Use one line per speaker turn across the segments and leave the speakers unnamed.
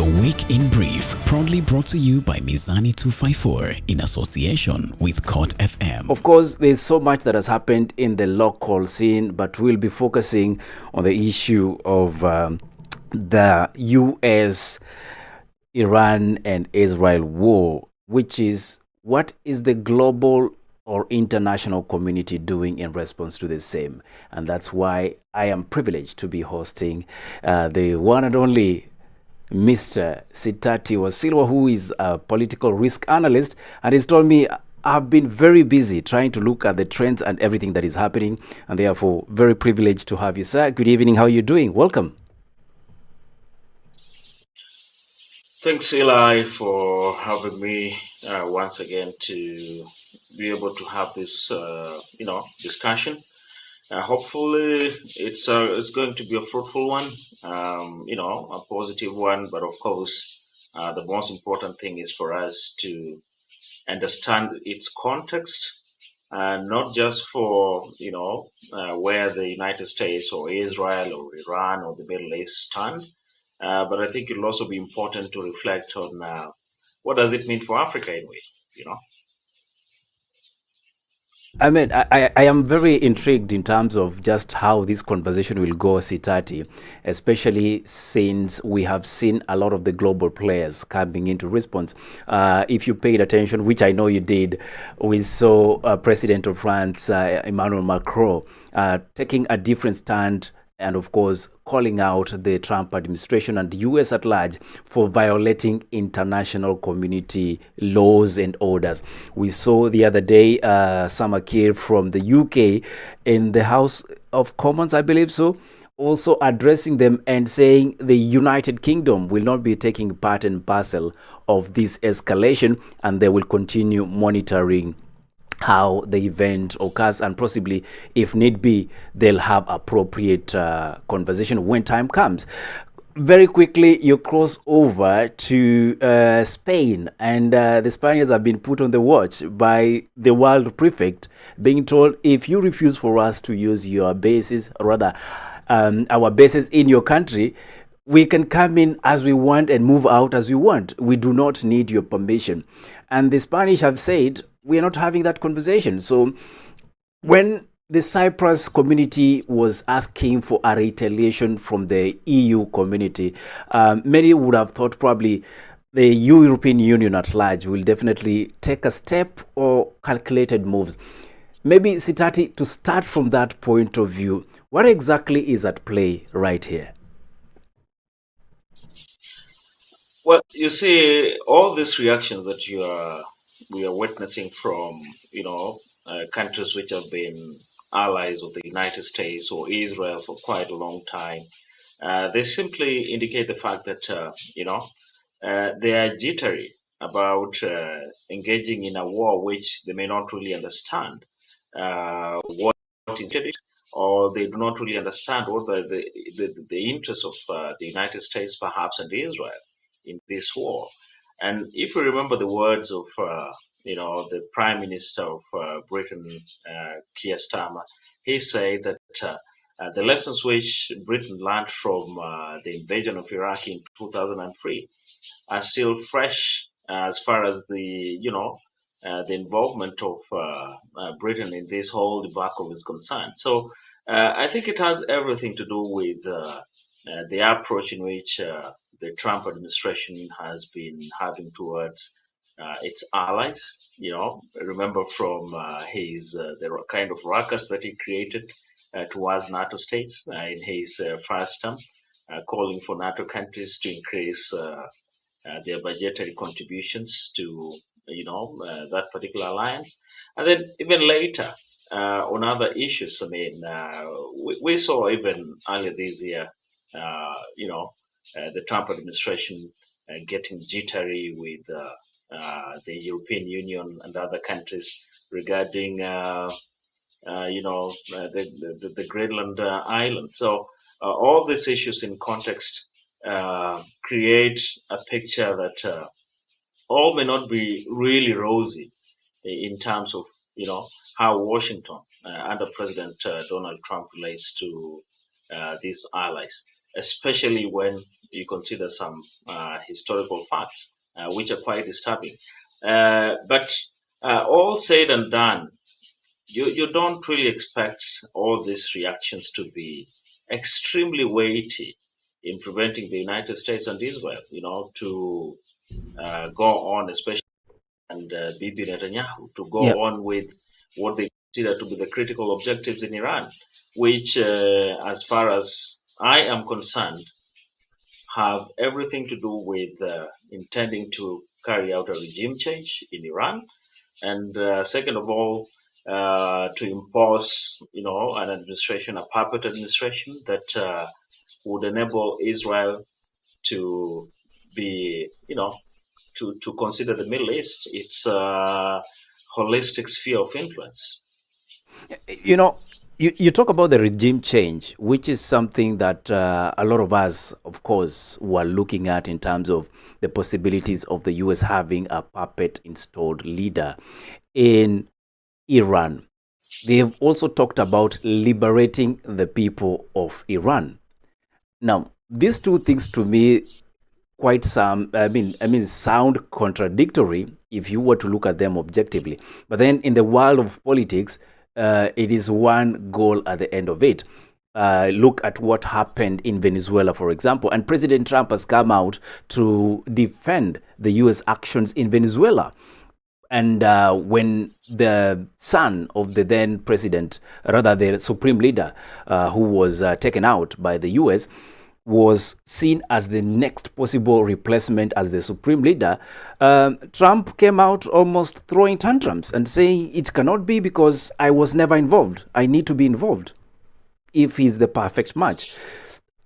Your Week in Brief, proudly brought to you by Mizani 254 in association with Court FM.
Of course, there's so much that has happened in the local scene, but we'll be focusing on the issue of the US, Iran, and Israel war, which is what is the global or international community doing in response to the same? And that's why I am privileged to be hosting the one and only Mr. Sitati Wasilwa, who is a political risk analyst, and he's told me I've been very busy trying to look at the trends and everything that is happening, and therefore very privileged to have you, sir. Good evening. How are you doing? Welcome.
Thanks, Eli, for having me once again to be able to have this, discussion. Hopefully, it's going to be a fruitful one, a positive one. But of course, the most important thing is for us to understand its context, not just for where the United States or Israel or Iran or the Middle East stand, but I think it'll also be important to reflect on what does it mean for Africa anyway,
I mean, I am very intrigued in terms of just how this conversation will go, Sitati, especially since we have seen a lot of the global players coming into response. If you paid attention, which I know you did, we saw President of France, Emmanuel Macron, taking a different stand and, of course, calling out the Trump administration and the US at large for violating international community laws and orders. We saw the other day Summer Kiir from the UK in the House of Commons, I believe so, also addressing them and saying the United Kingdom will not be taking part and parcel of this escalation, and they will continue monitoring how the event occurs, and possibly, if need be, they'll have appropriate conversation when time comes. Very quickly, you cross over to Spain, and the Spaniards have been put on the watch by the world prefect, being told, if you refuse for us to use your bases, rather our bases in your country, we can come in as we want and move out as we want. We do not need your permission. And the Spanish have said, we are not having that conversation. So when the Cyprus community was asking for a retaliation from the EU community, many would have thought probably the European Union at large will definitely take a step or calculated moves. Maybe, Sitati, to start from that point of view, what exactly is at play right here?
Well, you see, all these reactions that we are witnessing from, countries which have been allies of the United States or Israel for quite a long time, they simply indicate the fact that, they are jittery about engaging in a war which they may not really understand what is it, or they do not really understand what the interests of the United States, perhaps, and Israel in this war. And if you remember the words of, the Prime Minister of Britain, Keir Starmer, he said that the lessons which Britain learned from the invasion of Iraq in 2003 are still fresh as far as the involvement of Britain in this whole debacle is concerned. So I think it has everything to do with the approach in which the Trump administration has been having towards its allies. Remember from the kind of ruckus that he created towards NATO states in his first term, calling for NATO countries to increase their budgetary contributions to that particular alliance, and then even later on other issues. I mean, we saw even earlier this year, the Trump administration getting jittery with the European Union and other countries regarding, the Greenland island. So all these issues in context create a picture that all may not be really rosy in terms of, how Washington under President Donald Trump relates to these allies, especially when you consider some historical facts, which are quite disturbing. But all said and done, you don't really expect all these reactions to be extremely weighty in preventing the United States and Israel, to go on, especially and Bibi Netanyahu, to
Yeah.
go on with what they consider to be the critical objectives in Iran, which, as far as I am concerned, have everything to do with intending to carry out a regime change in Iran, and second of all, to impose, an administration, a puppet administration that would enable Israel to be, to consider the Middle East its holistic sphere of influence.
You know, you talk about the regime change, which is something that a lot of us, of course, were looking at in terms of the possibilities of the US having a puppet installed leader in Iran. They have also talked about liberating the people of Iran. Now, these two things to me quite some I mean sound contradictory if you were to look at them objectively, but then in the world of politics, it is one goal at the end of it. Look at what happened in Venezuela, for example, and President Trump has come out to defend the US actions in Venezuela. And when the son of the then president, rather the supreme leader, who was taken out by the US, was seen as the next possible replacement as the supreme leader, Trump came out almost throwing tantrums and saying it cannot be because I was never involved. I need to be involved if he's the perfect match.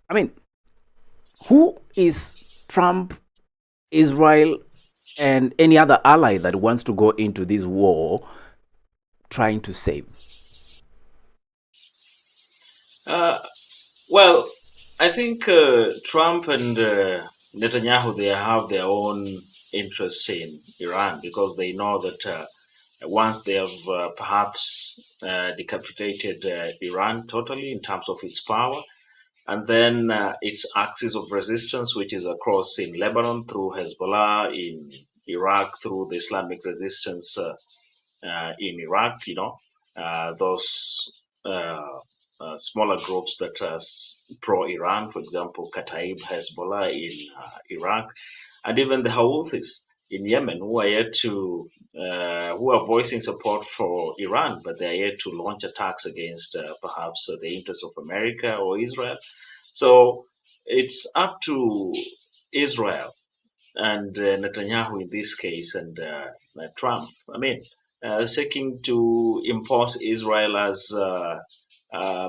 I mean, who is Trump, Israel, and any other ally that wants to go into this war trying to save?
Well, I think Trump and Netanyahu, they have their own interests in Iran because they know that once they have perhaps decapitated Iran totally in terms of its power, and then its axis of resistance, which is across in Lebanon through Hezbollah, in Iraq through the Islamic resistance in Iraq, those smaller groups that are pro-Iran, for example, Kataib Hezbollah in Iraq, and even the Houthis in Yemen, who are yet to, who are voicing support for Iran, but they are yet to launch attacks against perhaps the interests of America or Israel. So it's up to Israel and Netanyahu in this case, and Trump. I mean, seeking to impose Israel as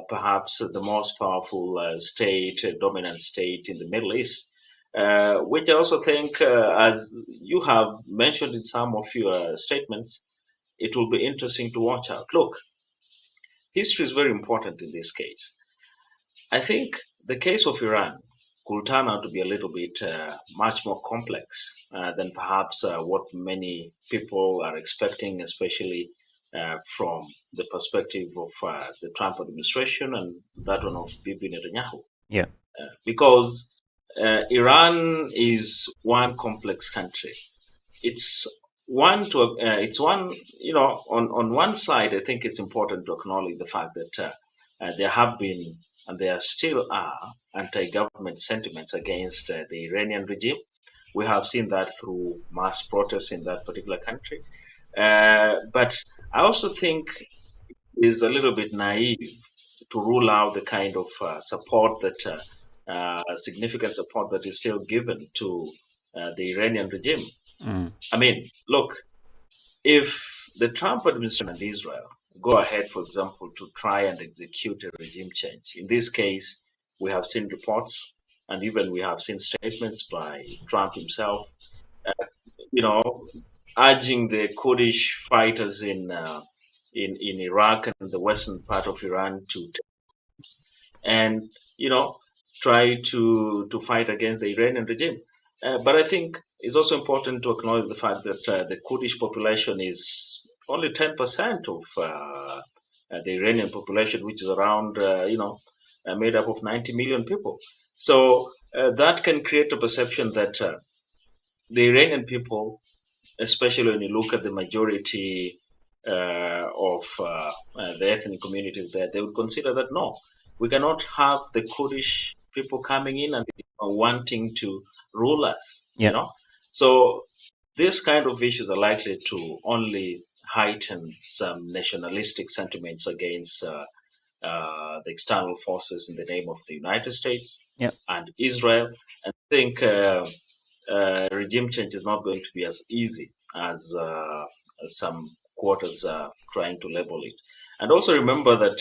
perhaps the most powerful state, dominant state in the Middle East, which I also think, as you have mentioned in some of your statements, it will be interesting to watch out. Look, history is very important in this case. I think the case of Iran could turn out to be a little bit much more complex than perhaps what many people are expecting, especially from the perspective of the Trump administration and that one of Bibi Netanyahu.
Yeah.
Because Iran is one complex country. It's it's one, on one side, I think it's important to acknowledge the fact that there have been and there still are anti-government sentiments against the Iranian regime. We have seen that through mass protests in that particular country. But I also think it is a little bit naive to rule out the kind of support that, significant support that is still given to the Iranian regime. I mean, look, if the Trump administration and Israel go ahead, for example, to try and execute a regime change, in this case, we have seen reports and even we have seen statements by Trump himself, you know, urging the Kurdish fighters in Iraq and the western part of Iran to and try to fight against the Iranian regime. But I think it's also important to acknowledge the fact that the Kurdish population is only 10% of the Iranian population, which is around made up of 90 million people. So that can create a perception that the Iranian people, especially when you look at the majority of the ethnic communities there, they would consider that no, we cannot have the Kurdish people coming in and wanting to rule us.
Yeah.
So these kind of issues are likely to only heighten some nationalistic sentiments against the external forces in the name of the United States
Yeah.
and Israel. And I think regime change is not going to be as easy as some quarters are trying to label it. And also remember that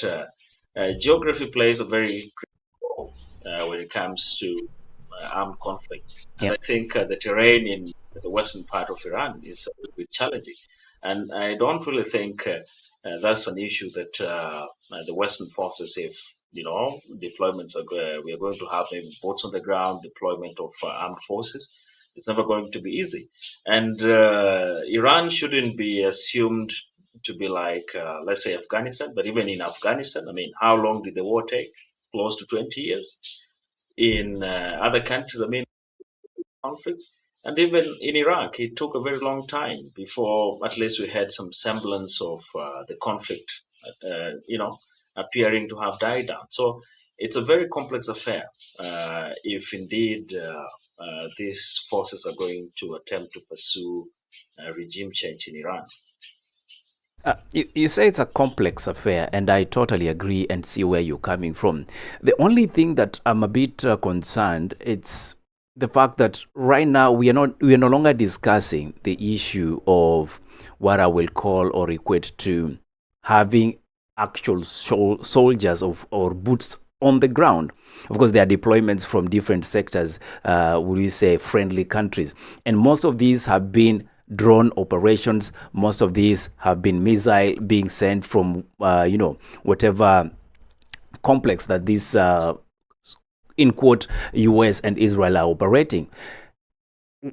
geography plays a very critical role when it comes to armed conflict. And
Yeah.
I think the terrain in the western part of Iran is a little bit challenging. And I don't really think that's an issue that the Western forces, if deployments we are going to have maybe boots on the ground, deployment of armed forces. It's never going to be easy, and Iran shouldn't be assumed to be like, let's say, Afghanistan. But even in Afghanistan, I mean, how long did the war take? Close to 20 years. In other countries, I mean, conflict. And even in Iraq, it took a very long time before at least we had some semblance of the conflict, appearing to have died down. So it's a very complex affair if indeed these forces are going to attempt to pursue regime change in Iran.
You say it's a complex affair, and I totally agree and see where you're coming from. The only thing that I'm a bit concerned, it's the fact that right now we are no longer discussing the issue of what I will call or equate to having actual soldiers or boots on the ground. Of course, there are deployments from different sectors, would we say friendly countries, and most of these have been drone operations. Most of these have been missile being sent from whatever complex that this in quote US and Israel are operating.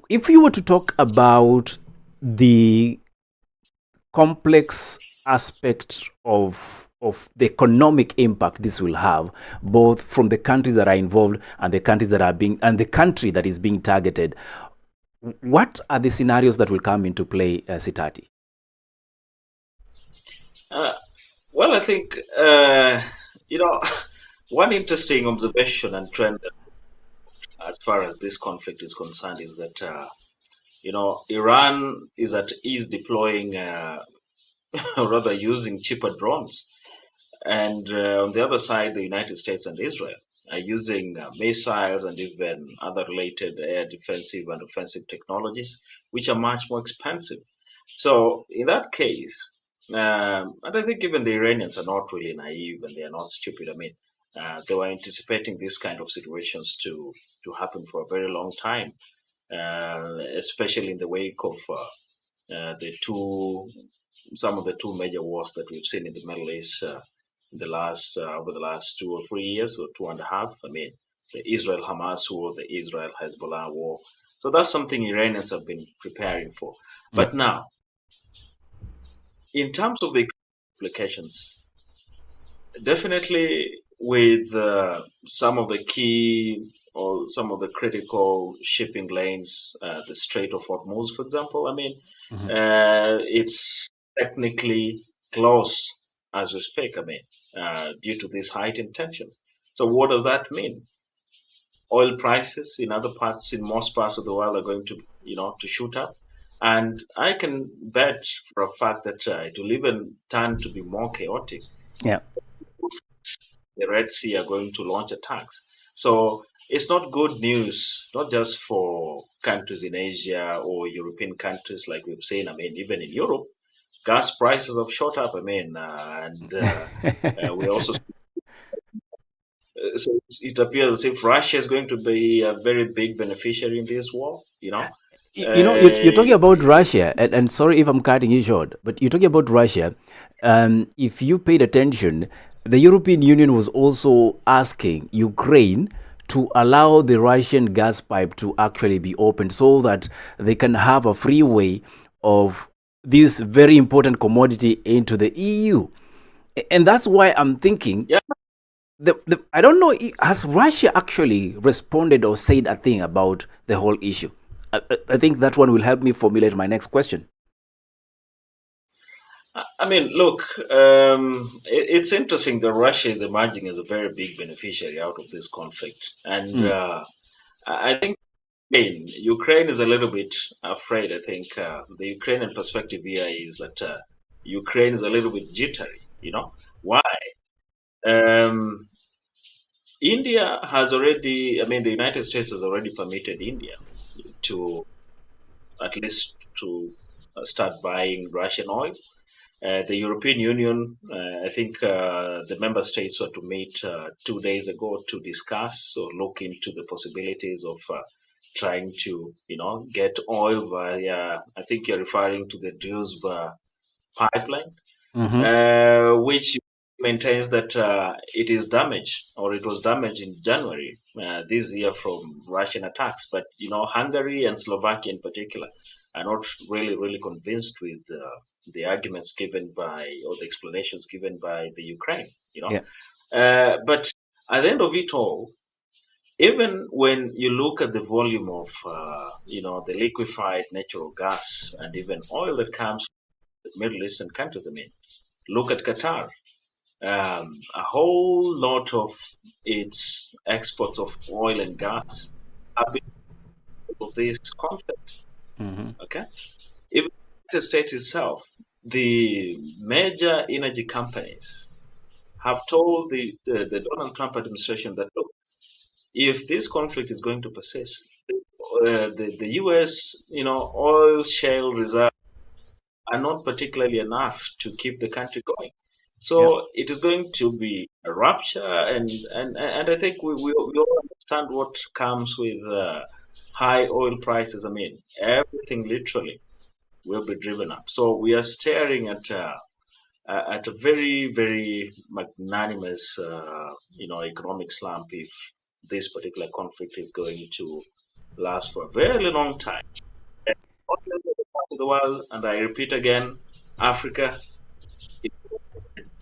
If you were to talk about the complex aspect of the economic impact this will have, both from the countries that are involved and the countries that are being and the country that is being targeted, what are the scenarios that will come into play, Sitati?
Well, I think one interesting observation and trend as far as this conflict is concerned is that Iran is deploying or rather using cheaper drones, and on the other side, the United States and Israel are using missiles and even other related air defensive and offensive technologies, which are much more expensive. So in that case, and I think even the Iranians are not really naive and they are not stupid. I mean, they were anticipating this kind of situations to happen for a very long time, especially in the wake of some of the two major wars that we've seen in the Middle East in the last over the last 2 or 3 years or 2.5. I mean, the Israel-Hamas war, the Israel-Hezbollah war. So that's something Iranians have been preparing for. But
Yeah.
now, in terms of the implications, definitely with some of the key or some of the critical shipping lanes, the Strait of Hormuz, for example, I mean, it's technically closed as we speak, I mean, due to these heightened tensions. So what does that mean? Oil prices in most parts of the world are going to shoot up. And I can bet for a fact that it will even turn to be more chaotic.
Yeah.
The Red Sea are going to launch attacks. So it's not good news, not just for countries in Asia or European countries like we've seen. I mean, even in Europe, gas prices have shot up. I mean, we also so it appears as if Russia is going to be a very big beneficiary in this war.
You're talking about Russia, and sorry if I'm cutting you short, but you're talking about Russia. If you paid attention, the European Union was also asking Ukraine to allow the Russian gas pipe to actually be opened so that they can have a free way of this very important commodity into the EU. And that's why I'm thinking,
Yeah.
I don't know, has Russia actually responded or said a thing about the whole issue? I think that one will help me formulate my next question.
I mean, look, it's interesting that Russia is emerging as a very big beneficiary out of this conflict, and
Mm.
I think Ukraine is a little bit afraid. I think the Ukrainian perspective here is that Ukraine is a little bit jittery. You know why? Um, India has already, I mean, the United States has already permitted India to at least to start buying Russian oil. The European Union, I think the member states were to meet 2 days ago to discuss or look into the possibilities of trying to, get oil via, I think you're referring to the Druzhba pipeline,
Mm-hmm.
which maintains that it is damaged or it was damaged in January this year from Russian attacks. But Hungary and Slovakia in particular are not really convinced with the arguments given by or the explanations given by the Ukraine.
Yeah.
But at the end of it all, even when you look at the volume of the liquefied natural gas and even oil that comes from the Middle Eastern countries, I mean, look at Qatar. A whole lot of its exports of oil and gas have been of this conflict.
Mm-hmm.
Okay, even the state itself, the major energy companies have told the Donald Trump administration that look, if this conflict is going to persist, the U.S. oil shale reserves are not particularly enough to keep the country going.
Yeah.
So it is going to be a rupture, and I think we all understand what comes with high oil prices. I mean, everything literally will be driven up. So we are staring at a very magnanimous economic slump if this particular conflict is going to last for a very long time. And not only the part of the world, and I repeat again, Africa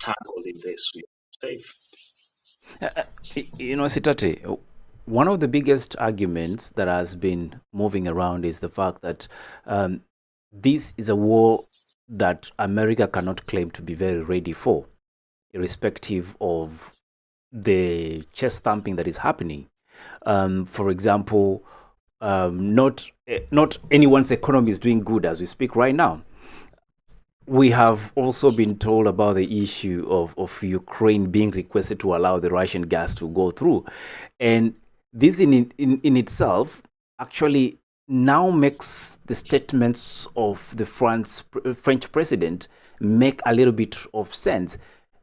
tangled in this. We are safe.
Sitati, one of the biggest arguments that has been moving around is the fact that um, this is a war that America cannot claim to be very ready for, irrespective of the chest thumping that is happening. For example, not anyone's economy is doing good as we speak right now. We have also been told about the issue of Ukraine being requested to allow the Russian gas to go through. And this in itself actually now makes the statements of the French president make a little bit of sense.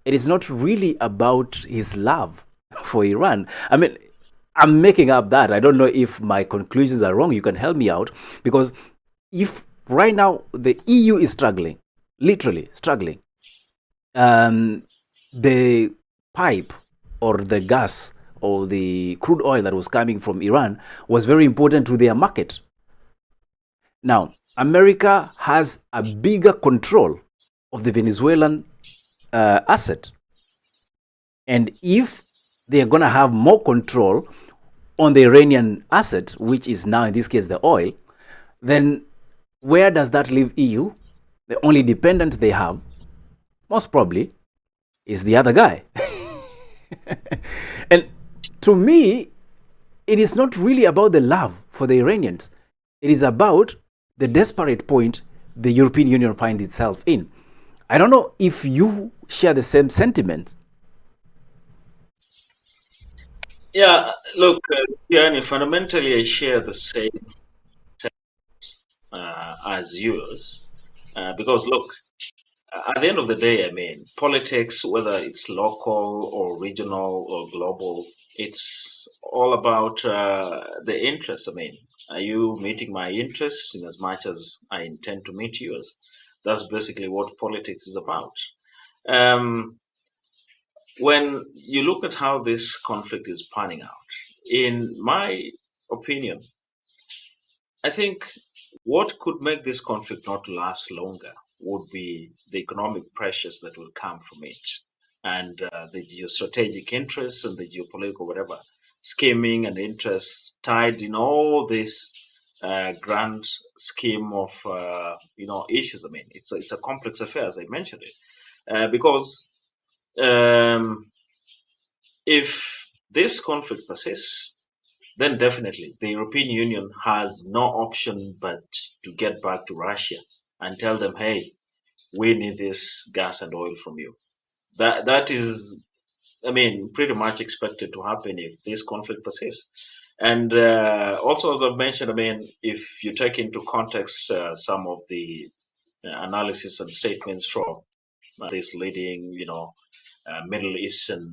It is not really about his love for Iran. I mean, I'm making up that. I don't know if my conclusions are wrong. You can help me out. Because if right now the EU is struggling, literally struggling, um, the pipe or the gas or the crude oil that was coming from Iran was very important to their market. Now, America has a bigger control of the Venezuelan asset. And if they're going to have more control on the Iranian asset, which is now in this case the oil, then where does that leave EU? The only dependent they have, most probably, is the other guy. And to me, it is not really about the love for the Iranians. It is about the desperate point the European Union finds itself in. I don't know if you share the same sentiments.
Yeah, look, yeah, fundamentally I share the same as yours. Because look, at the end of the day, I mean, politics, whether it's local or regional or global, it's all about the interests. I mean, are you meeting my interests in as much as I intend to meet yours? That's basically what politics is about. Um, when you look at how this conflict is panning out, in my opinion, I think what could make this conflict not last longer would be the economic pressures that will come from it. and the geostrategic interests and the geopolitical whatever scheming and interests tied in all this grand scheme of issues. I mean, it's a complex affair, as I mentioned it, because um, if this conflict persists, then definitely the European Union has no option but to get back to Russia and tell them, hey, we need this gas and oil from you. That is, I mean, pretty much expected to happen if this conflict persists. And also, as I've mentioned, I mean, if you take into context some of the analysis and statements from these leading, Middle Eastern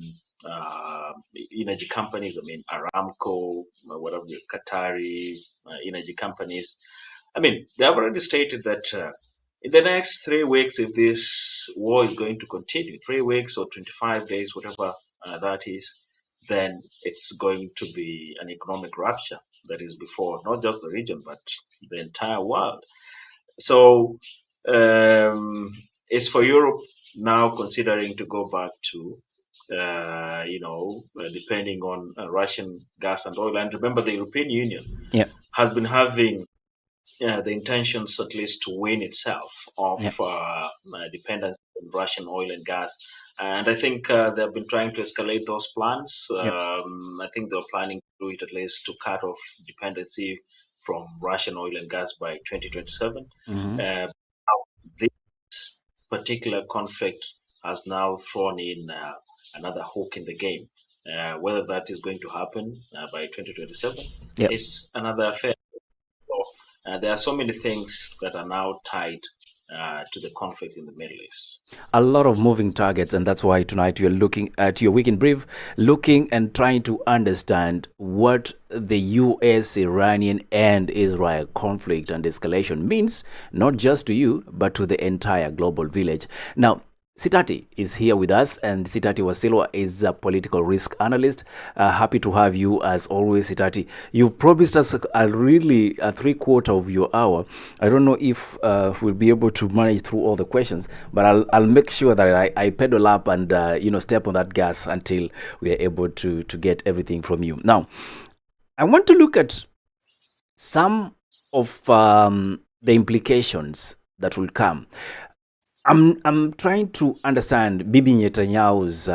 uh, energy companies. I mean, Aramco, whatever, Qatari energy companies. I mean, they have already stated that in the next 3 weeks, if this war is going to continue, 3 weeks or 25 days, whatever that is, then it's going to be an economic rupture that is before not just the region, but the entire world. So it's for Europe now considering to go back to, depending on Russian gas and oil. And remember, the European Union
Yeah.
has been having the intentions, at least, to wean itself off
Yeah.
dependence on Russian oil and gas. And I think they've been trying to escalate those plans.
Yep.
I think they're planning to do it at least to cut off dependency from Russian oil and gas by 2027.
Mm-hmm.
This particular conflict has now thrown in another hook in the game. Whether that is going to happen by 2027
Yep.
is another affair. So, there are so many things that are now tied to the conflict in the Middle East.
A lot of moving targets, and that's why tonight you're looking at your week in brief, looking and trying to understand what the US, Iranian, and Israel conflict and escalation means, not just to you, but to the entire global village. Now, Sitati is here with us, and Sitati Wasilwa is a political risk analyst. Happy to have you as always, Sitati. You've promised us a 3/4 of your hour. I don't know if we'll be able to manage through all the questions, but I'll make sure that I pedal up and step on that gas until we are able to get everything from you. Now, I want to look at some of the implications that will come. I'm trying to understand Bibi Netanyahu's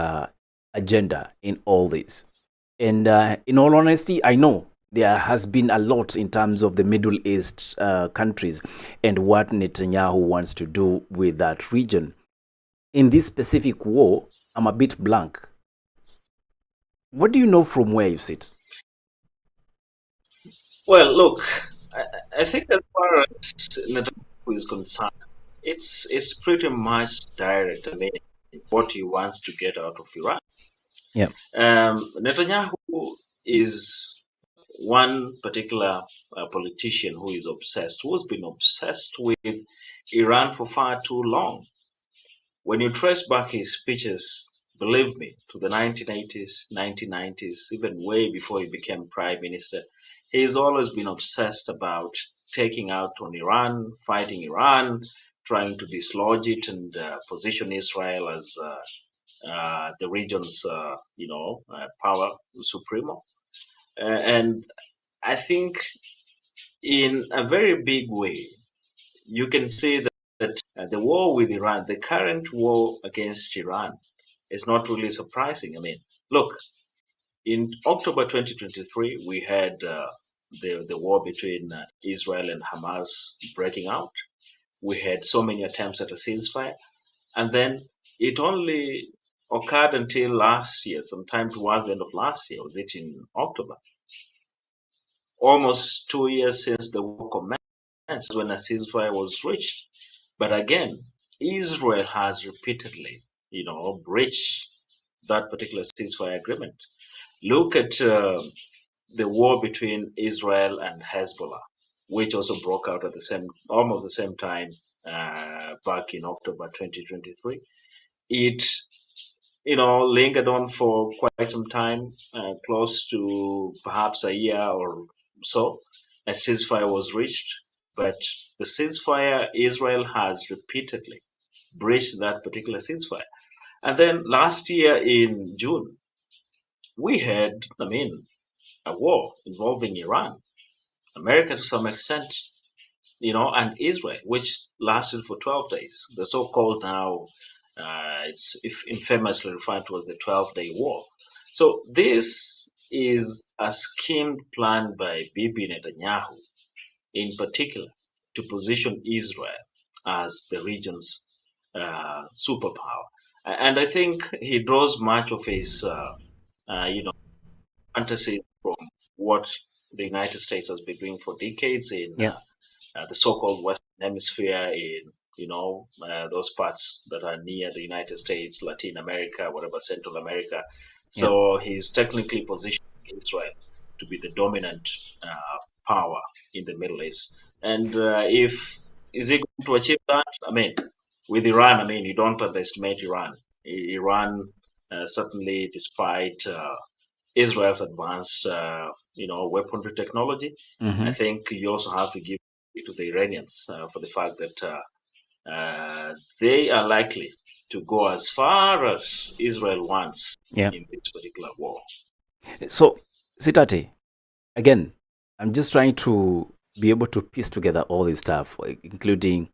agenda in all this. And in all honesty, I know there has been a lot in terms of the Middle East countries and what Netanyahu wants to do with that region. In this specific war, I'm a bit blank. What do you know from where you sit?
Well, look, I think as far as Netanyahu is concerned, it's pretty much direct. I mean, what he wants to get out of Iran.
Yeah.
Netanyahu is one particular politician who is obsessed, who has been obsessed with Iran for far too long. When you trace back his speeches, believe me, to the 1980s, 1990s, even way before he became prime minister, he's always been obsessed about taking out on Iran, fighting Iran, trying to dislodge it and position Israel as the region's, power supremo. And I think in a very big way, you can say that the war with Iran, the current war against Iran, is not really surprising. I mean, look, in October 2023, we had the war between Israel and Hamas breaking out. We had so many attempts at a ceasefire. And then it only occurred until last year, sometime towards the end of last year, was it in October? Almost 2 years since the war commenced when a ceasefire was reached. But again, Israel has repeatedly, breached that particular ceasefire agreement. Look at the war between Israel and Hezbollah, which also broke out at almost the same time back in October 2023. It, lingered on for quite some time, close to perhaps a year or so. A ceasefire was reached, but the ceasefire, Israel has repeatedly breached that particular ceasefire. And then last year in June, we had, a war involving Iran, America to some extent, and Israel, which lasted for 12 days. The so-called now, it's infamously referred to as the 12-day war. So this is a scheme planned by Bibi Netanyahu, in particular, to position Israel as the region's superpower. And I think he draws much of his, fantasy from what the United States has been doing for decades in
Yeah.
the so-called Western Hemisphere, in those parts that are near the United States, Latin America, whatever, Central America.
Yeah.
So he's technically positioned Israel to be the dominant power in the Middle East. And if is he going to achieve that? With Iran, you don't underestimate Iran. Iran certainly, despite Israel's advanced, weaponry technology,
Mm-hmm.
I think you also have to give it to the Iranians for the fact that they are likely to go as far as Israel wants
Yeah.
in this particular war.
So, Sitati, again, I'm just trying to be able to piece together all this stuff, like, including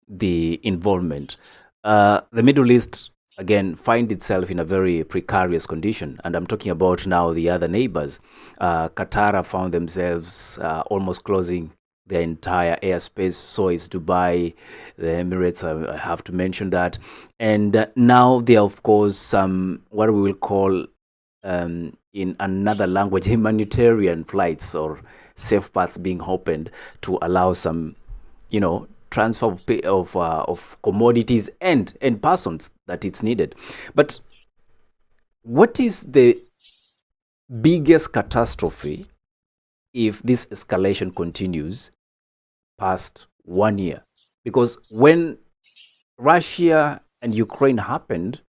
the involvement. The Middle East, again, find itself in a very precarious condition. And I'm talking about now the other neighbors. Qatar found themselves almost closing their entire airspace. So is Dubai, the Emirates, I have to mention that. And now there are, of course, some what we will call in another language, humanitarian flights or safe paths being opened to allow some, transfer of commodities and persons that it's needed. But what is the biggest catastrophe if this escalation continues past 1 year? Because when Russia and Ukraine happened,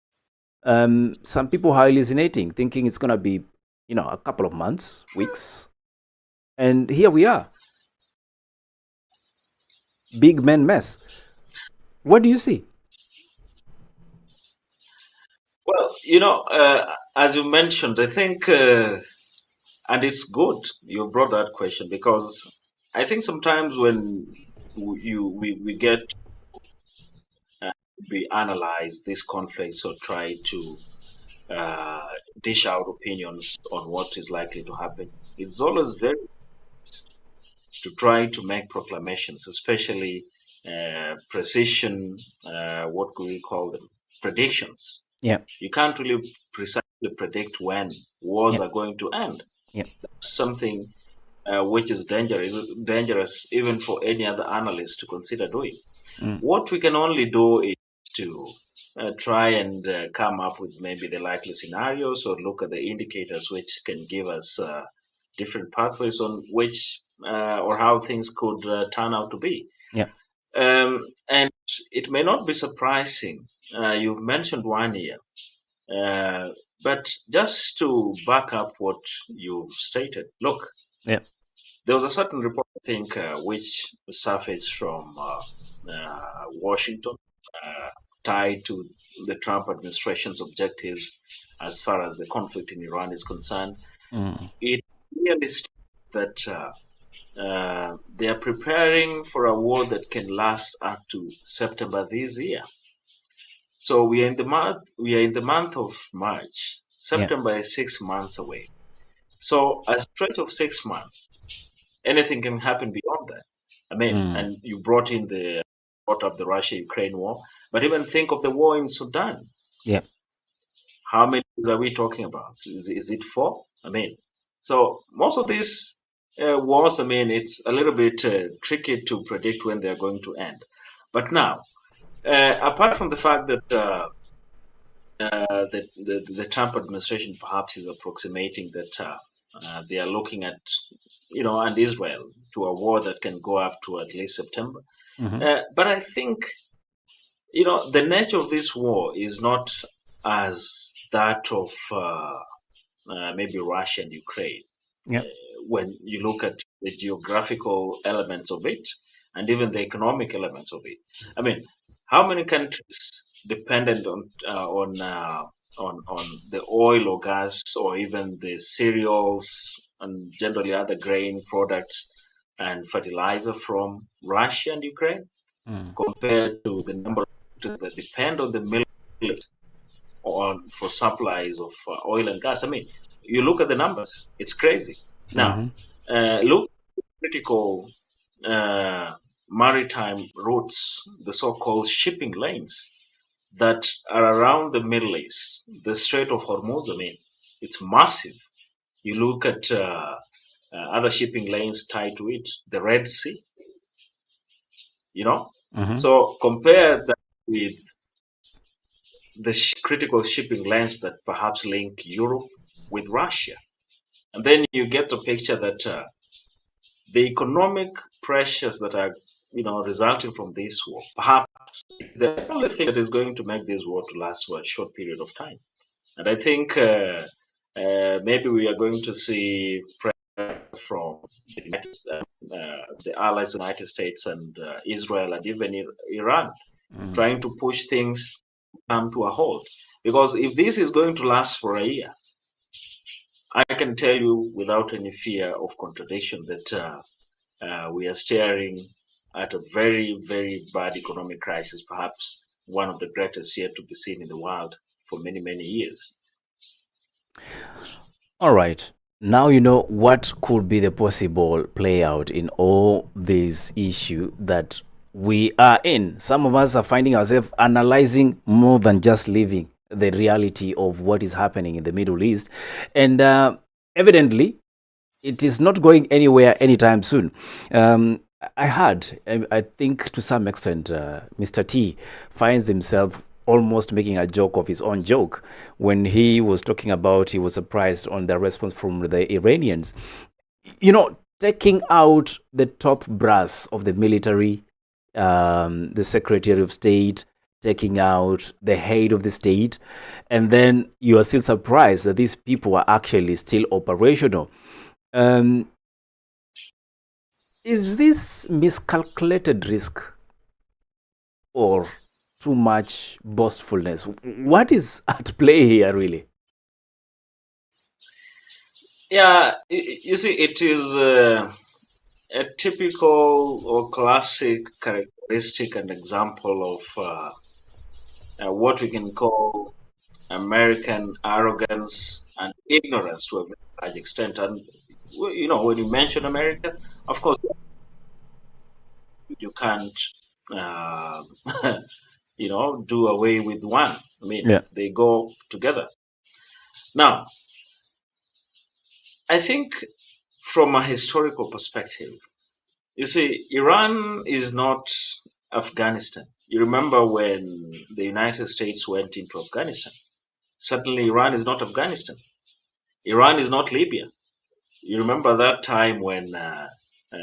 some people are hallucinating, thinking it's going to be, a couple of months, weeks. And here we are. Big man mess. What do you see?
Well, as you mentioned, I think, and it's good you brought that question, because I think sometimes when we get we analyze these conflicts or try to uh, dish out opinions on what is likely to happen, it's always very to try to make proclamations, especially precision, what could we call them, predictions.
Yeah.
You can't really precisely predict when wars
Yeah.
are going to end.
Yeah.
That's something which is dangerous even for any other analyst to consider doing.
Mm.
What we can only do is to try and come up with maybe the likely scenarios, or look at the indicators which can give us different pathways on which or how things could turn out to be.
Yeah.
And it may not be surprising. You mentioned 1 year. But just to back up what you've stated, look,
Yeah.
there was a certain report, I think, which surfaced from Washington, tied to the Trump administration's objectives as far as the conflict in Iran is concerned.
Mm.
It clearly states that they are preparing for a war that can last up to September this year. So we are in the month. We are in the month of March.
Yeah.
September is 6 months away. So a stretch of 6 months, anything can happen beyond that.
Mm.
And you brought up the Russia-Ukraine war, but even think of the war in Sudan.
Yeah.
How many years are we talking about? Is it four? So most of these wars, it's a little bit tricky to predict when they're going to end. But now, apart from the fact that the Trump administration perhaps is approximating that they are looking at, and Israel, to a war that can go up to at least September.
Mm-hmm.
But I think, the nature of this war is not as that of maybe Russia and Ukraine.
Yeah.
When you look at the geographical elements of it and even the economic elements of it. How many countries dependent on the oil or gas or even the cereals and generally other grain products and fertilizer from Russia and Ukraine compared to the number of countries that depend on the millet on for supplies of oil and gas. I mean, you look at the numbers; it's crazy. Now, look at critical maritime routes, the so-called shipping lanes that are around the Middle East. The Strait of Hormuz, I mean, it's massive. You look at other shipping lanes tied to it, the Red Sea, you know. So compare that with the critical shipping lanes that perhaps link Europe with Russia. And then you get a picture that the economic pressures that are, resulting from this war, perhaps the only thing that is going to make this war to last for a short period of time. And I think maybe we are going to see pressure from the allies, United States and Israel and even Iran, trying to push things come to a halt. Because if this is going to last for a year, I can tell you without any fear of contradiction that we are staring at a very, very bad economic crisis, perhaps one of the greatest yet to be seen in the world for many, many years.
All right. Now you know what could be the possible play out in all this issue that we are in. Some of us are finding ourselves analyzing more than just living the reality of what is happening in the Middle East. And evidently, it is not going anywhere anytime soon. I think to some extent, Mr. T finds himself almost making a joke of his own joke when he was talking about he was surprised on the response from the Iranians. Taking out the top brass of the military, the Secretary of State, taking out the head of the state, and then you are still surprised that these people are actually still operational. Is this miscalculated risk or too much boastfulness? What is at play here, really?
Yeah, you see, it is a typical or classic characteristic and example of what we can call American arrogance and ignorance to a very large extent. And when you mention America, of course, you can't, uh, do away with one. I mean, they go together. Now, I think from a historical perspective, you see, Iran is not Afghanistan. You remember when the United States went into Afghanistan? Certainly, Iran is not Afghanistan. Iran is not Libya. You remember that time when the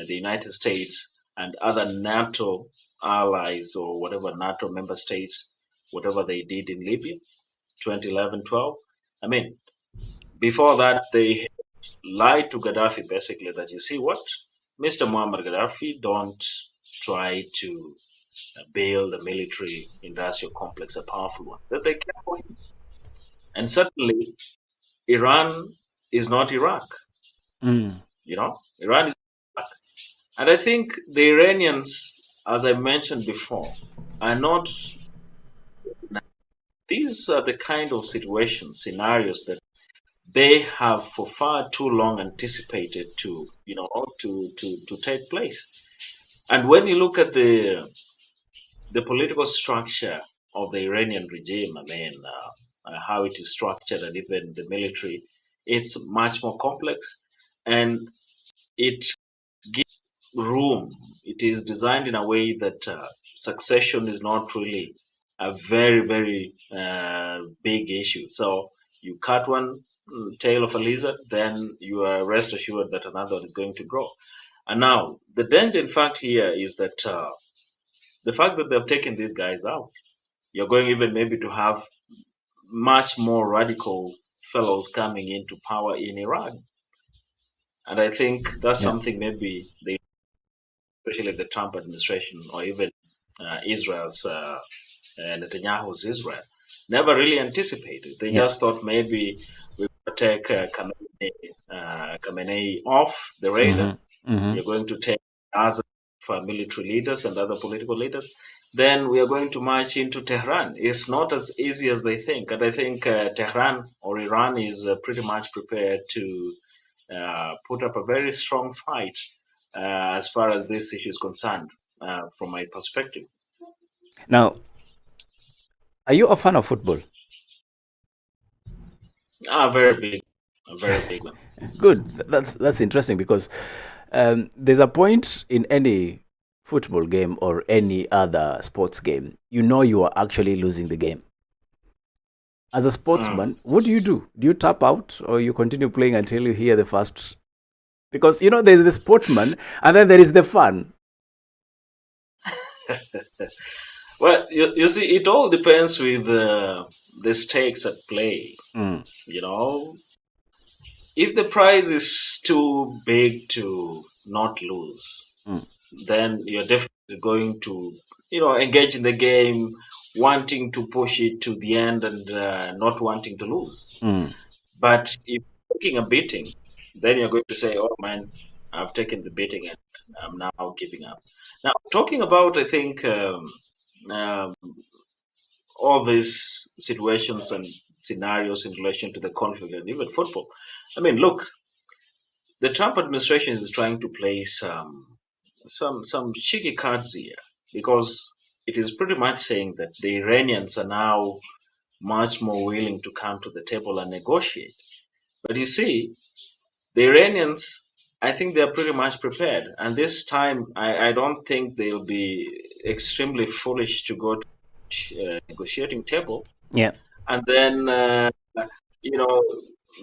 United States and other NATO allies or whatever NATO member states, whatever they did in Libya, 2011-12. I mean, before that, they lied to Gaddafi basically that you see what, Mr. Muammar Gaddafi, don't try to build a military industrial complex, a powerful one, that they care for him. And certainly, Iran is not Iraq. Iran is Iraq. And I think the Iranians, as I mentioned before, are not. These are the kind of situations, scenarios that they have for far too long anticipated to take place. And when you look at the political structure of the Iranian regime, I mean, how it is structured and even the military, it's much more complex, and it gives room. It is designed in a way that succession is not really a very, very big issue. So you cut one tail of a lizard, then you are rest assured that another one is going to grow. And now the danger, in fact, here is that the fact that they've taken these guys out, you're going even maybe to have much more radical fellows coming into power in Iran. And I think that's something maybe especially the Trump administration or even Israel's Netanyahu's Israel. Never really anticipated. They
Yeah.
just thought maybe we would take Khamenei off the radar.
Mm-hmm.
We are going to take other military leaders and other political leaders. Then we are going to march into Tehran. It's not as easy as they think. And I think Tehran or Iran is pretty much prepared to put up a very strong fight as far as this issue is concerned, from my perspective.
Now, are you a fan of football?
Very big, a very big one.
Good. That's interesting because there's a point in any football game or any other sports game, you know you are actually losing the game. As a sportsman, what do you do? Do you tap out or you continue playing until you hear the first? Because you know there's the sportsman and then there is the fun.
Well, you see, it all depends with the stakes at play. You know, if the prize is too big to not lose, then you're definitely going to, engage in the game, wanting to push it to the end and not wanting to lose. But if you're taking a beating, then you're going to say, "Oh man, I've taken the beating and I'm now giving up." Now, talking about, I think, all these situations and scenarios in relation to the conflict and even football. I mean, look, the Trump administration is trying to play some cheeky cards here because it is pretty much saying that the Iranians are now much more willing to come to the table and negotiate. But you see, the Iranians, I think they're pretty much prepared. And this time, I don't think they'll be extremely foolish to go to negotiating table.
Yeah.
And then,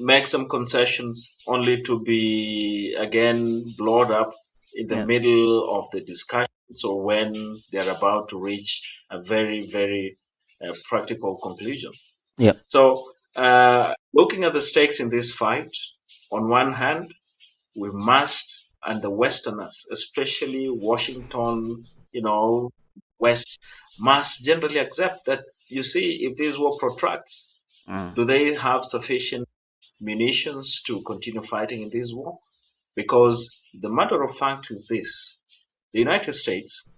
make some concessions only to be again blowed up in the middle of the discussion. So when they're about to reach a very, very practical conclusion.
Yeah.
So looking at the stakes in this fight, on one hand, we must, and the Westerners, especially Washington, West, must generally accept that, you see, if this war protracts, do they have sufficient munitions to continue fighting in this war? Because the matter of fact is this: the United States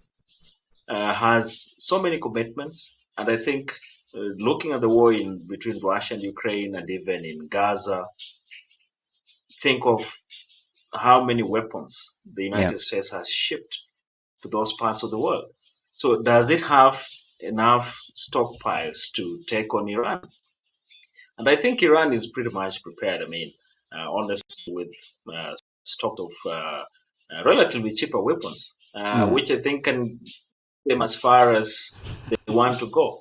has so many commitments, and I think looking at the war between Russia and Ukraine and even in Gaza, think of how many weapons the United States has shipped to those parts of the world. So does it have enough stockpiles to take on Iran? And I think Iran is pretty much prepared. I mean, honestly, with stock of relatively cheaper weapons, which I think can get them as far as they want to go.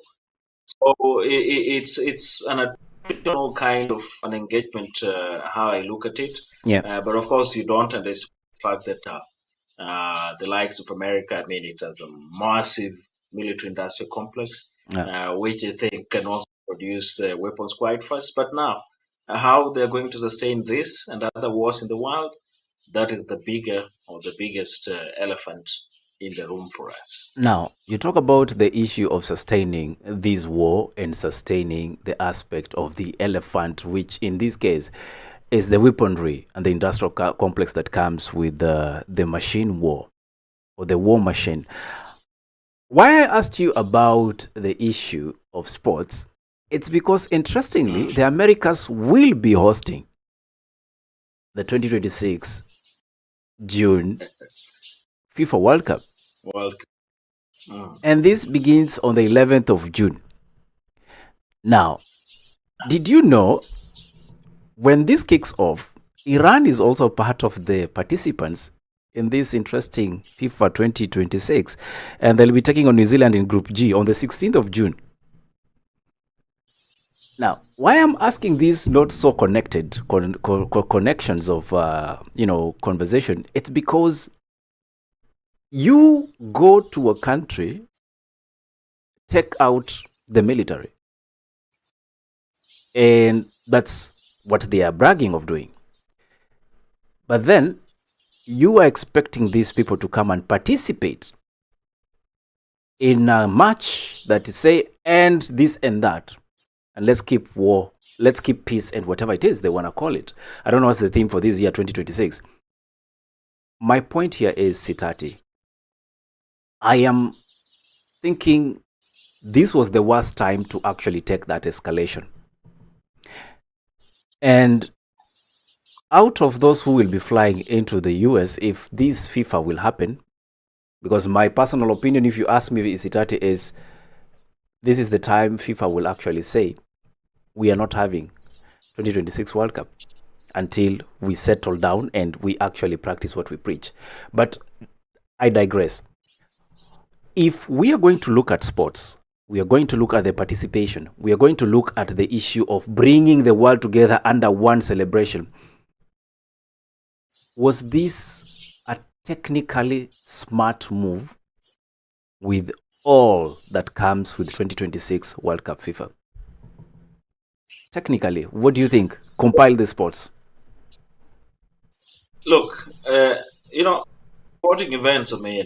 So it's an additional kind of an engagement, how I look at it. But of course, you don't underestimate the fact that the likes of America, I mean, it has a massive military-industrial complex, which I think can also produce weapons quite fast. But now, how they're going to sustain this and other wars in the world, that is the bigger or the biggest elephant in the room for us.
Now, you talk about the issue of sustaining this war and sustaining the aspect of the elephant, which in this case is the weaponry and the industrial complex that comes with the machine war or the war machine. Why I asked you about the issue of sports, it's because interestingly, the Americas will be hosting the 2026 June FIFA World Cup. And this begins on the 11th of June. Now, did you know when this kicks off, Iran is also part of the participants in this interesting FIFA 2026, and they'll be taking on New Zealand in Group G on the 16th of June. Now, why I'm asking these not so connected connections of conversation, it's because you go to a country, take out the military, and that's what they are bragging of doing. But then you are expecting these people to come and participate in a match that is say end this and that, and let's keep war, let's keep peace, and whatever it is they want to call it. I don't know what's the theme for this year 2026. My point here is, Sitati, I am thinking this was the worst time to actually take that escalation. And out of those who will be flying into the US, if this FIFA will happen, because my personal opinion, if you ask me, Sitati, is this is the time FIFA will actually say we are not having 2026 World Cup until we settle down and we actually practice what we preach. But I digress. If we are going to look at sports, we are going to look at the participation, we are going to look at the issue of bringing the world together under one celebration. Was this a technically smart move with all that comes with 2026 World Cup FIFA? Technically, what do you think? Compile the sports.
Look, sporting events, I mean,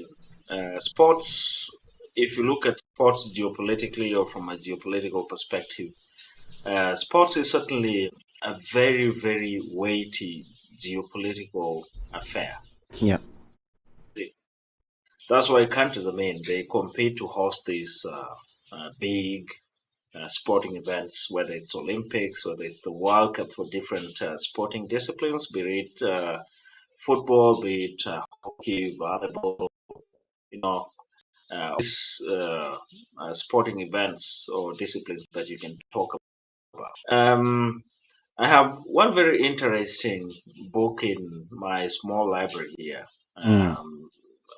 sports, if you look at sports geopolitically or from a geopolitical perspective, sports is certainly a very, very weighty geopolitical affair.
Yeah.
That's why countries, I mean, they compete to host these big sporting events, whether it's Olympics, whether it's the World Cup for different sporting disciplines, be it football, be it hockey, volleyball, these sporting events or disciplines that you can talk about. I have one very interesting book in my small library here,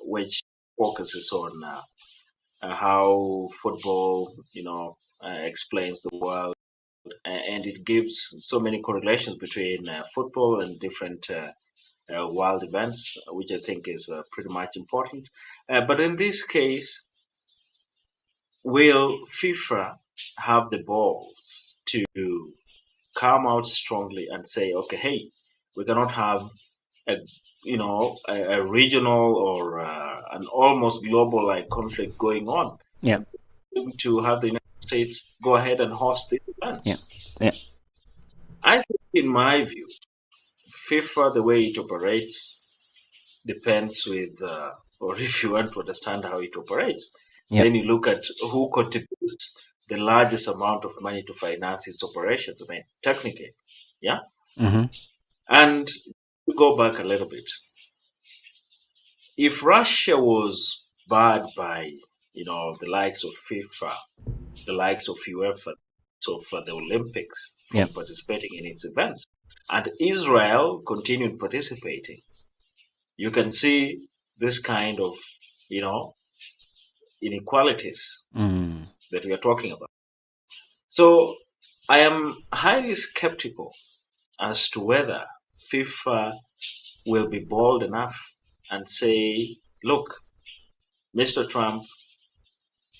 which focuses on how football, explains the world, and it gives so many correlations between football and different world events, which I think is pretty much important. But in this case, will FIFA have the balls to come out strongly and say, okay, hey, we cannot have a regional or an almost global like conflict going on.
Yeah.
To have the United States go ahead and host the event.
Yeah.
I think, in my view, FIFA, the way it operates, depends with, or if you want to understand how it operates, then you look at who contributes the largest amount of money to finance its operations. I mean, technically, yeah.
Mm-hmm.
And to go back a little bit, if Russia was barred by, the likes of FIFA, the likes of UEFA, so for the Olympics, from participating in its events, and Israel continued participating, you can see this kind of, inequalities that we are talking about. So I am highly skeptical as to whether FIFA will be bold enough and say, look, Mr. Trump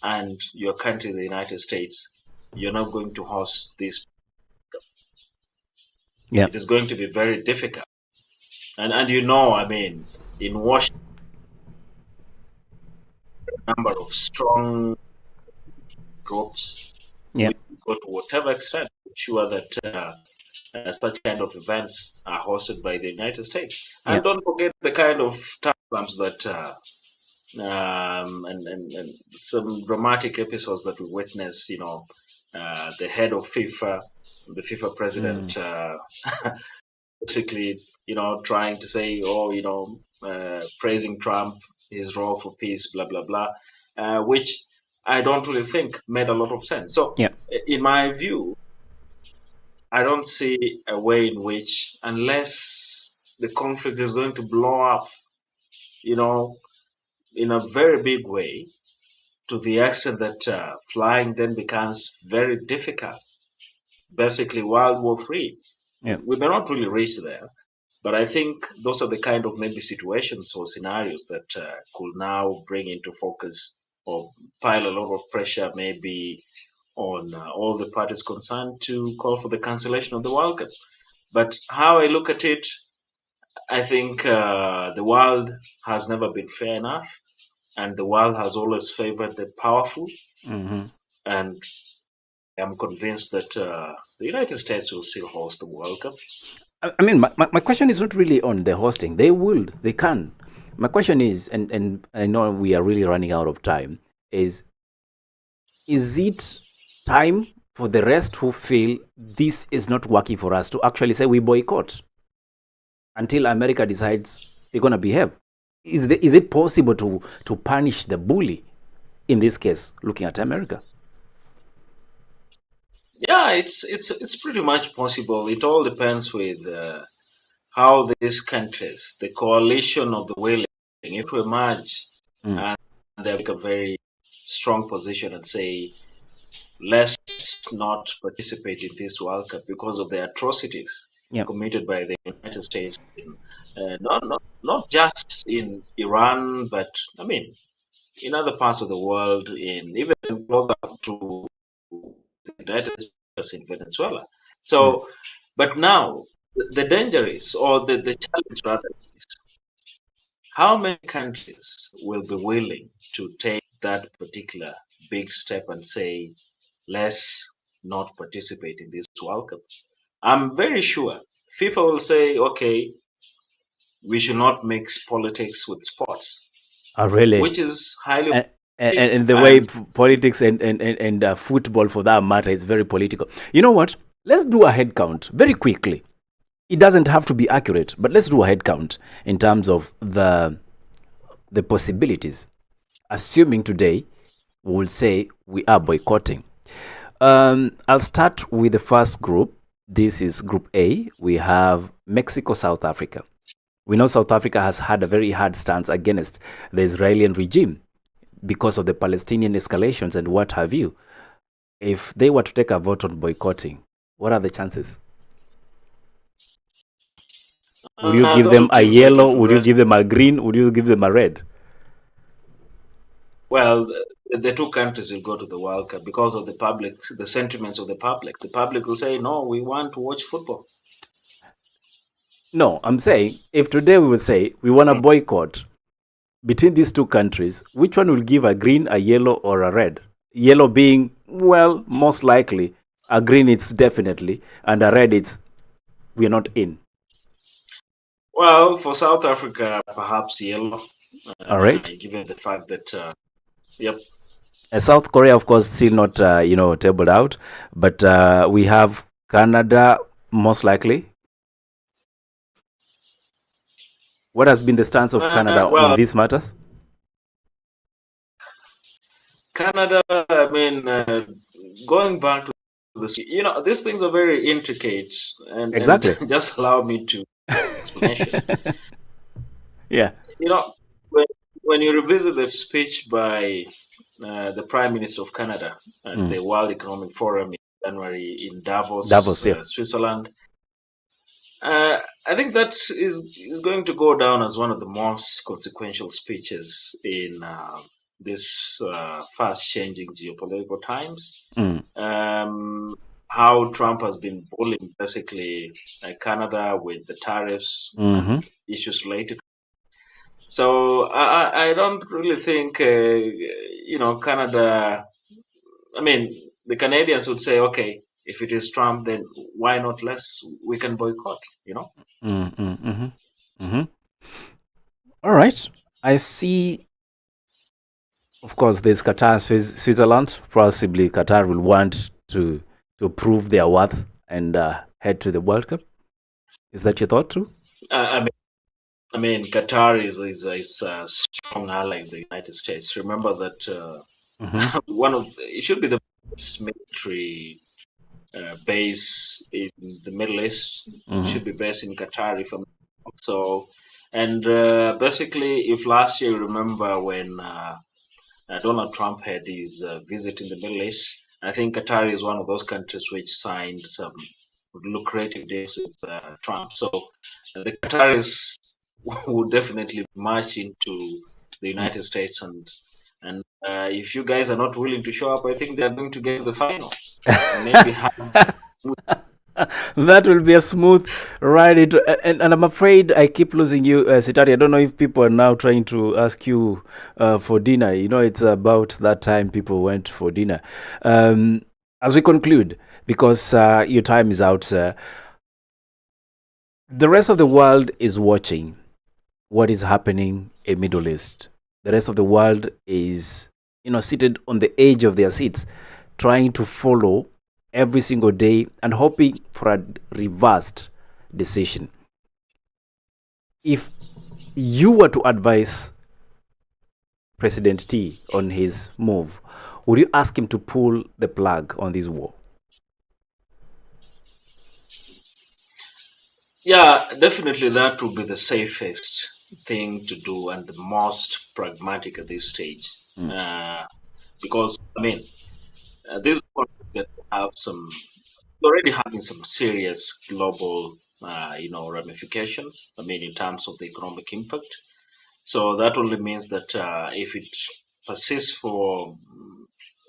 and your country, the United States, you're not going to host this. It is going to be very difficult. And I mean, in Washington, a number of strong groups will go to whatever extent to ensure that such kind of events are hosted by the United States. And don't forget the kind of tantrums that and some dramatic episodes that we witnessed, the head of FIFA, the FIFA president, basically, trying to say, praising Trump, his role for peace, blah, blah, blah, which I don't really think made a lot of sense. So, in my view, I don't see a way in which, unless the conflict is going to blow up, in a very big way, to the extent that flying then becomes very difficult. Basically, World War III. We may not really reach there, but I think those are the kind of maybe situations or scenarios that could now bring into focus or pile a lot of pressure maybe on all the parties concerned to call for the cancellation of the World Cup. But how I look at it, I think the world has never been fair enough. and the world has always favored the powerful.
Mm-hmm.
And I'm convinced that the United States will still host the World Cup.
I mean, my question is not really on the hosting. They can. My question is, and I know we are really running out of time, is it time for the rest who feel this is not working for us to actually say we boycott until America decides they're going to behave? Is it possible to punish the bully in this case, looking at America?
Yeah, it's pretty much possible. It all depends with how these countries, the coalition of the willing, if to emerge and they make a very strong position and say, let's not participate in this World Cup because of the atrocities
Yeah.
committed by the United States, not just in Iran, but I mean in other parts of the world, in even closer to the United States, in Venezuela. So, but now the danger is, or the challenge rather, is how many countries will be willing to take that particular big step and say, let's not participate in this World Cup. I'm very sure FIFA will say, okay, we should not mix politics with sports,
Really?
which is highly
and the way politics and football, for that matter, is very political. You know what? Let's do a head count very quickly. It doesn't have to be accurate, but let's do a head count in terms of the possibilities. Assuming today we'll say we are boycotting. I'll start with the first group. This is Group A. We have Mexico, South Africa. We know South Africa has had a very hard stance against the Israeli regime because of the Palestinian escalations and what have you. If they were to take a vote on boycotting, what are the chances? Would you give them a yellow? Would you give them a green? Would you give them a red?
Well, the two countries will go to the World Cup because of the public, the sentiments of the public. The public will say, no, we want to watch football.
No, I'm saying if today we would say we want to boycott between these two countries, which one will give a green, a yellow, or a red? Yellow being, well, most likely. A green, it's definitely. And a red, it's we're not in.
Well, for South Africa, perhaps yellow.
All right.
Given the fact that, yep.
South Korea, of course, still not, tabled out. But we have Canada, most likely. What has been the stance of Canada on these matters?
Canada, I mean, going back to this, these things are very intricate. And,
exactly.
And just allow me to explanation.
Yeah.
When you revisit the speech by the Prime Minister of Canada at the World Economic Forum in January in Davos, yeah. Switzerland, I think that is going to go down as one of the most consequential speeches in this fast-changing geopolitical times. How Trump has been bullying basically Canada with the tariffs and issues related. So I don't really think, Canada, I mean, the Canadians would say, okay, if it is Trump, then why not we can boycott,
All right. I see, of course, there's Qatar, Switzerland. Possibly Qatar will want to prove their worth and head to the World Cup. Is that your thought too?
I mean, Qatar is a strong ally of the United States. Remember that it should be the best military base in the Middle East. It should be based in Qatar, if I'm not so. And basically, if last year, remember when Donald Trump had his visit in the Middle East, I think Qatar is one of those countries which signed some lucrative deals with Trump. So the Qataris would definitely march into the United States, and if you guys are not willing to show up, I think they are going to get to the final. Maybe
That will be a smooth ride. And I'm afraid I keep losing you, Sitati. I don't know if people are now trying to ask you for dinner. You know, it's about that time people went for dinner. As we conclude, because your time is out, sir, the rest of the world is watching what is happening in Middle East. The rest of the world is, seated on the edge of their seats, trying to follow every single day and hoping for a reversed decision. If you were to advise President T on his move, would you ask him to pull the plug on this war?
Yeah, definitely that would be the safest thing to do and the most pragmatic at this stage. Because, I mean, this that have some already having some serious global, ramifications. I mean, in terms of the economic impact. So that only means that if it persists for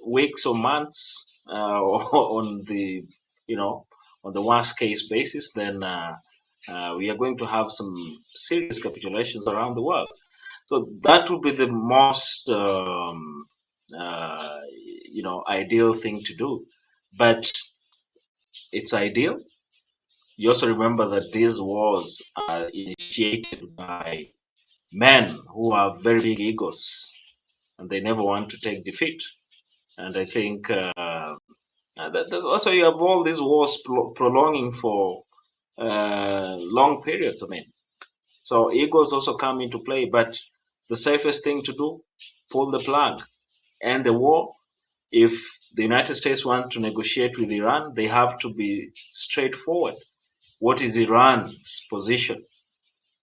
weeks or months on the, on the worst case basis, then we are going to have some serious capitulations around the world. So that would be the most, ideal thing to do. But it's ideal. You also remember that these wars are initiated by men who have very big egos and they never want to take defeat. And I think also you have all these wars prolonging for long periods. I mean, so egos also come into play. But the safest thing to do, pull the plug, end the war. If the United States want to negotiate with Iran, they have to be straightforward. What is Iran's position?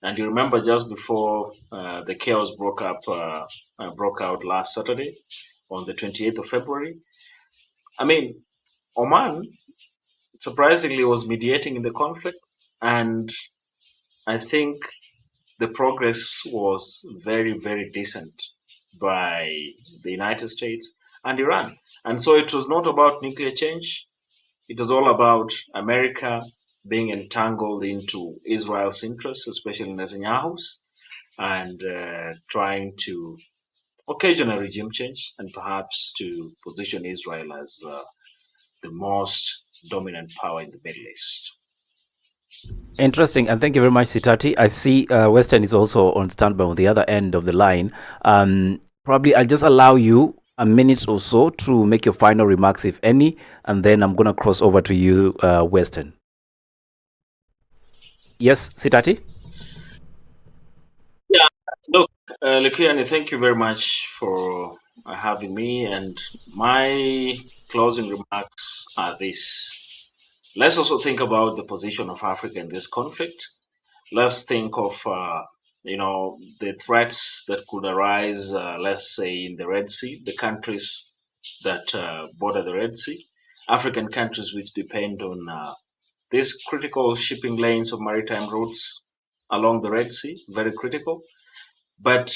And you remember just before the chaos broke out last Saturday, on the 28th of February. I mean, Oman surprisingly was mediating in the conflict, and I think the progress was very, very decent by the United States and Iran. And so it was not about nuclear change. It was all about America being entangled into Israel's interests, especially Netanyahu's, and trying to occasion a regime change and perhaps to position Israel as the most dominant power in the Middle East.
Interesting, and thank you very much, Sitati. I see Western is also on standby on the other end of the line. Probably I'll just allow you a minute or so to make your final remarks, if any, and then I'm going to cross over to you, Western. Yes, Sitati?
Yeah, look, Lekiani, thank you very much for having me. And my closing remarks are this. Let's also think about the position of Africa in this conflict. Let's think of, the threats that could arise, let's say, in the Red Sea, the countries that border the Red Sea, African countries which depend on these critical shipping lanes of maritime routes along the Red Sea, very critical. But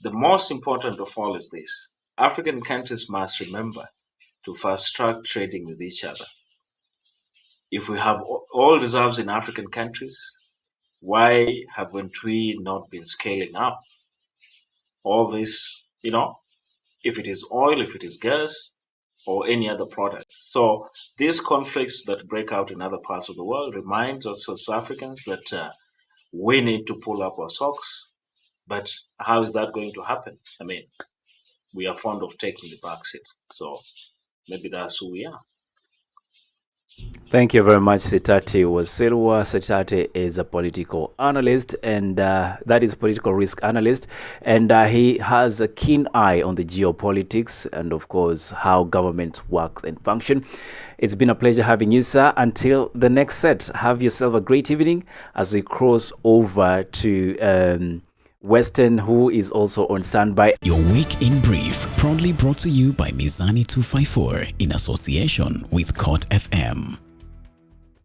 the most important of all is this. African countries must remember to fast-track trading with each other. If we have oil reserves in African countries, why haven't we not been scaling up all this, if it is oil, if it is gas, or any other product? So these conflicts that break out in other parts of the world remind us as Africans that we need to pull up our socks. But how is that going to happen? I mean, we are fond of taking the back seat. So maybe that's who we are.
Thank you very much, Sitati Wasilwa. Sitati is a political analyst, and that is political risk analyst, and he has a keen eye on the geopolitics and, of course, how governments work and function. It's been a pleasure having you, sir. Until the next set, have yourself a great evening as we cross over to Western, who is also on standby.
Your Week in Brief, proudly brought to you by Mizani 254 in association with Court FM.